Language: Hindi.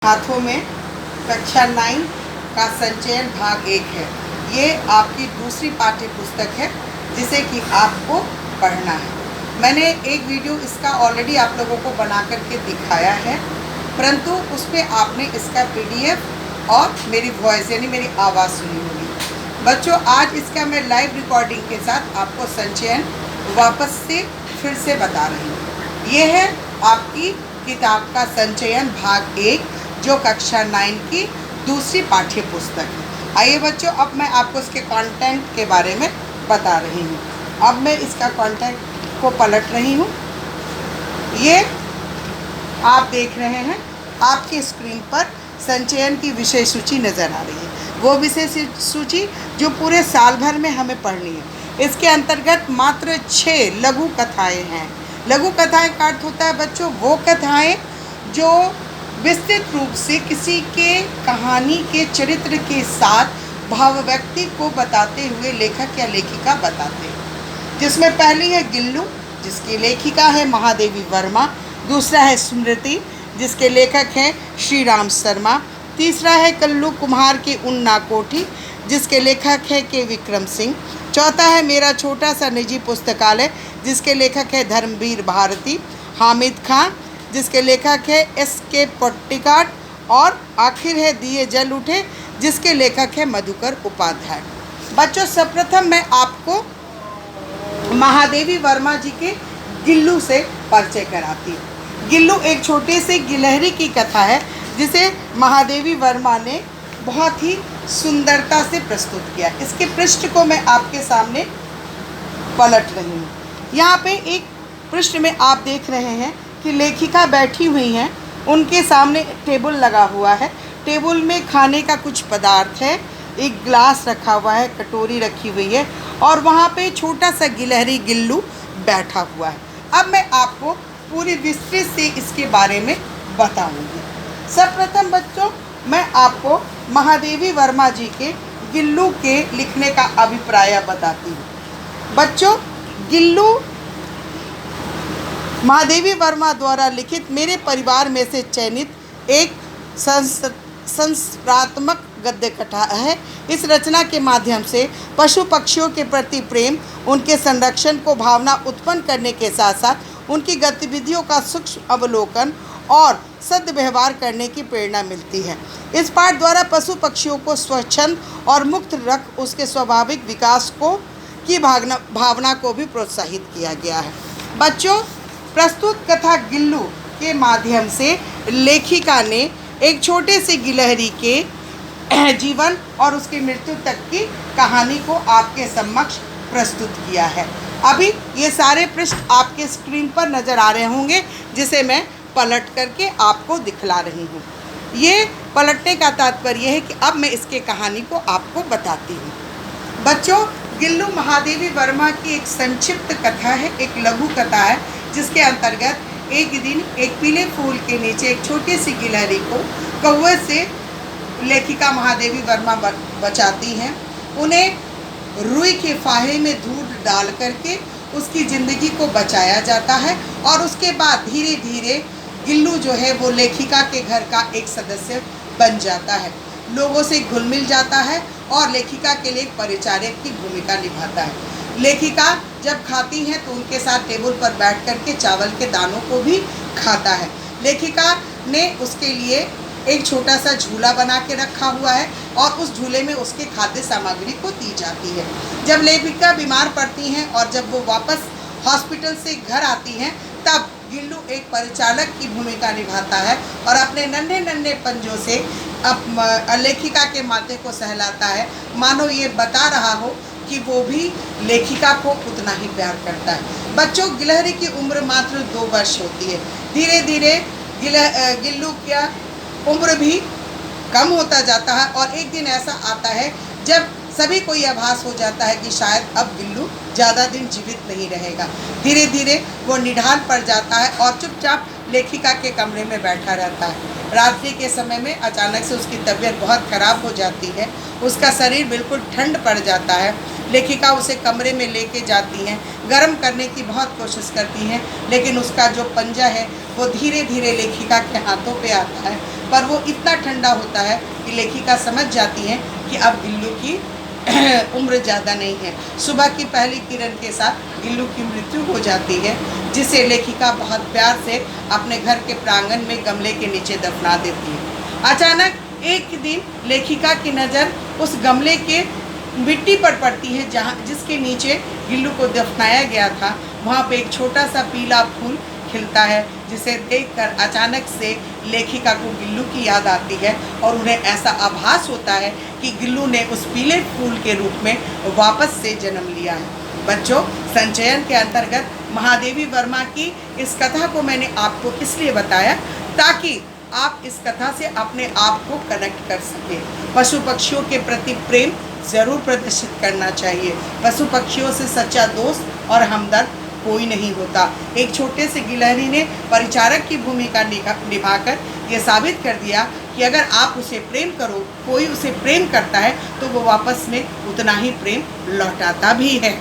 हाथों में कक्षा 9 का संचयन भाग 1 है। ये आपकी दूसरी पाठ्य पुस्तक है जिसे कि आपको पढ़ना है। मैंने एक वीडियो इसका ऑलरेडी आप लोगों को बना करके दिखाया है, परंतु उस पर आपने इसका PDF और मेरी वॉइस यानी मेरी आवाज़ सुनी होगी। बच्चों, आज इसका मैं लाइव रिकॉर्डिंग के साथ आपको संचयन वापस से फिर से बता रही हूँ। ये है आपकी किताब का संचयन भाग 1 जो कक्षा 9 की दूसरी पाठ्य पुस्तक है। आइए बच्चों, अब मैं आपको इसके कंटेंट के बारे में बता रही हूँ। अब मैं इसका कंटेंट को पलट रही हूँ। ये आप देख रहे हैं, आपकी स्क्रीन पर संचयन की विषय सूची नज़र आ रही है। वो विषय सूची जो पूरे साल भर में हमें पढ़नी है। इसके अंतर्गत मात्र 6 लघु कथाएँ हैं। लघु कथाएँ का अर्थ होता है बच्चों वो कथाएँ जो विस्तृत रूप से किसी के कहानी के चरित्र के साथ भाव व्यक्ति को बताते हुए लेखक या लेखिका बताते हैं। जिसमें पहली है गिल्लू, जिसकी लेखिका है महादेवी वर्मा। दूसरा है स्मृति, जिसके लेखक हैं श्री राम शर्मा। तीसरा है कल्लू कुम्हार की उन्ना कोठी, जिसके लेखक है के विक्रम सिंह। चौथा है मेरा छोटा सा निजी पुस्तकालय, जिसके लेखक है धर्मवीर भारती। हामिद खान, जिसके लेखक है SK पट्टिकाट। और आखिर है दिए जल उठे, जिसके लेखक है मधुकर उपाध्याय। बच्चों, सर्वप्रथम मैं आपको महादेवी वर्मा जी के गिल्लू से परिचय कराती हूँ। गिल्लू एक छोटे से गिलहरी की कथा है जिसे महादेवी वर्मा ने बहुत ही सुंदरता से प्रस्तुत किया। इसके पृष्ठ को मैं आपके सामने पलट रही हूँ। यहाँ पे एक पृष्ठ में आप देख रहे हैं कि लेखिका बैठी हुई हैं, उनके सामने टेबल लगा हुआ है। टेबल में खाने का कुछ पदार्थ है, एक ग्लास रखा हुआ है, कटोरी रखी हुई है और वहाँ पे छोटा सा गिलहरी गिल्लू बैठा हुआ है। अब मैं आपको पूरी विस्तृत से इसके बारे में बताऊंगी। सर्वप्रथम बच्चों, मैं आपको महादेवी वर्मा जी के गिल्लू के लिखने का अभिप्राय बताती हूँ। बच्चों, गिल्लू महादेवी वर्मा द्वारा लिखित मेरे परिवार में से चयनित एक संस्कारात्मक गद्य कथा है। इस रचना के माध्यम से पशु पक्षियों के प्रति प्रेम, उनके संरक्षण को भावना उत्पन्न करने के साथ साथ उनकी गतिविधियों का सूक्ष्म अवलोकन और सद्व्यवहार करने की प्रेरणा मिलती है। इस पाठ द्वारा पशु पक्षियों को स्वच्छंद और मुक्त रख उसके स्वाभाविक विकास की भावना को भी प्रोत्साहित किया गया है। बच्चों, प्रस्तुत कथा गिल्लू के माध्यम से लेखिका ने एक छोटे से गिलहरी के जीवन और उसकी मृत्यु तक की कहानी को आपके समक्ष प्रस्तुत किया है। अभी ये सारे पृष्ठ आपके स्क्रीन पर नज़र आ रहे होंगे, जिसे मैं पलट करके आपको दिखला रही हूँ। ये पलटने का तात्पर्य है कि अब मैं इसके कहानी को आपको बताती हूँ। बच्चों, गिल्लू महादेवी वर्मा की एक संक्षिप्त कथा है, एक लघु कथा है, जिसके अंतर्गत एक दिन एक पीले फूल के नीचे एक छोटी सी गिलहरी को कौवे से लेखिका महादेवी वर्मा बचाती हैं। उन्हें रुई के फाहे में दूध डाल करके उसकी ज़िंदगी को बचाया जाता है और उसके बाद धीरे धीरे गिल्लू जो है वो लेखिका के घर का एक सदस्य बन जाता है, लोगों से घुल मिल जाता है और लेखिका के लिए एक परिचारक की भूमिका निभाता है। लेखिका जब खाती हैं तो उनके साथ टेबल पर बैठ कर के चावल के दानों को भी खाता है। लेखिका ने उसके लिए एक छोटा सा झूला बना के रखा हुआ है और उस झूले में उसके खाद्य सामग्री को दी जाती है। जब लेखिका बीमार पड़ती हैं और जब वो वापस हॉस्पिटल से घर आती हैं, तब गिल्लू एक परिचालक की भूमिका निभाता है और अपने नन्हे नन्हे पंजों से लेखिका के माथे को सहलाता है, मानो ये बता रहा हो कि वो भी लेखिका को उतना ही प्यार करता है। बच्चों, गिलहरी की उम्र मात्र 2 वर्ष होती है। धीरे धीरे गिल्लू की उम्र भी कम होता जाता है और एक दिन ऐसा आता है जब सभी को यह आभास हो जाता है कि शायद अब गिल्लू ज़्यादा दिन जीवित नहीं रहेगा। धीरे धीरे वो निढाल पड़ जाता है और चुपचाप लेखिका के कमरे में बैठा रहता है। रात्रि के समय में अचानक से उसकी तबीयत बहुत ख़राब हो जाती है, उसका शरीर बिल्कुल ठंड पड़ जाता है। लेखिका उसे कमरे में लेके जाती हैं, गर्म करने की बहुत कोशिश करती हैं, लेकिन उसका जो पंजा है वो धीरे धीरे लेखिका के हाथों पे आता है पर वो इतना ठंडा होता है कि लेखिका समझ जाती हैं कि अब गिल्लू की उम्र ज़्यादा नहीं है। सुबह की पहली किरण के साथ गिल्लू की मृत्यु हो जाती है, जिसे लेखिका बहुत प्यार से अपने घर के प्रांगण में गमले के नीचे दफना देती है। अचानक एक दिन लेखिका की नज़र उस गमले के मिट्टी पर पड़ती है जिसके नीचे गिल्लू को दफनाया गया था। वहाँ पे एक छोटा सा पीला फूल खिलता है, जिसे देखकर अचानक से लेखिका को गिल्लू की याद आती है और उन्हें ऐसा आभास होता है कि गिल्लू ने उस पीले फूल के रूप में वापस से जन्म लिया है। बच्चों, संचयन के अंतर्गत महादेवी वर्मा की इस कथा को मैंने आपको इसलिए बताया ताकि आप इस कथा से अपने आप को कनेक्ट कर सकें। पशु पक्षियों के प्रति प्रेम ज़रूर प्रदर्शित करना चाहिए। पशु पक्षियों से सच्चा दोस्त और हमदर्द कोई नहीं होता। एक छोटे से गिलहरी ने परिचारक की भूमिका निभाकर ये साबित कर दिया कि अगर आप उसे प्रेम करो, कोई उसे प्रेम करता है तो वो वापस में उतना ही प्रेम लौटाता भी है।